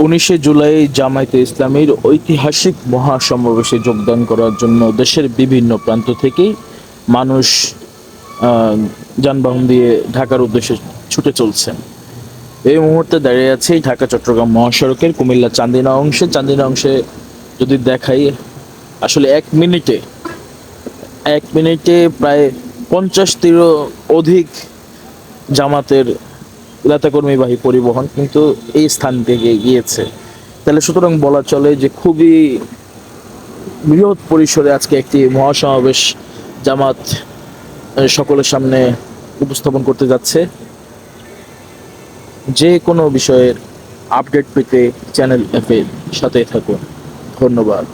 19শে জুলাই জামায়াতে ইসলামীর ঐতিহাসিক মহাসমাবেশে যোগদান করার জন্য দেশের বিভিন্ন প্রান্ত থেকেই মানুষ যানবাহন দিয়ে ঢাকার উদ্দেশ্যে ছুটে চলছেন। এই মুহূর্তে দাঁড়িয়ে আছি ঢাকা চট্টগ্রাম মহাসড়কের কুমিল্লা চান্দিনা অংশে যদি দেখাই, আসলে এক মিনিটে প্রায় 50টিরও অধিক জামাতের নেতাকর্মীবাহী পরিবহন কিন্তু এই স্থান থেকে গিয়েছে। তাহলে সুতরাং বলা চলে যে খুবই বৃহৎ পরিসরে আজকে একটি মহাসমাবেশ জামাত সকলের সামনে উপস্থাপন করতে যাচ্ছে। যে কোনো বিষয়ের আপডেট পেতে চ্যানেল এফ এর সাথে থাকুন। ধন্যবাদ।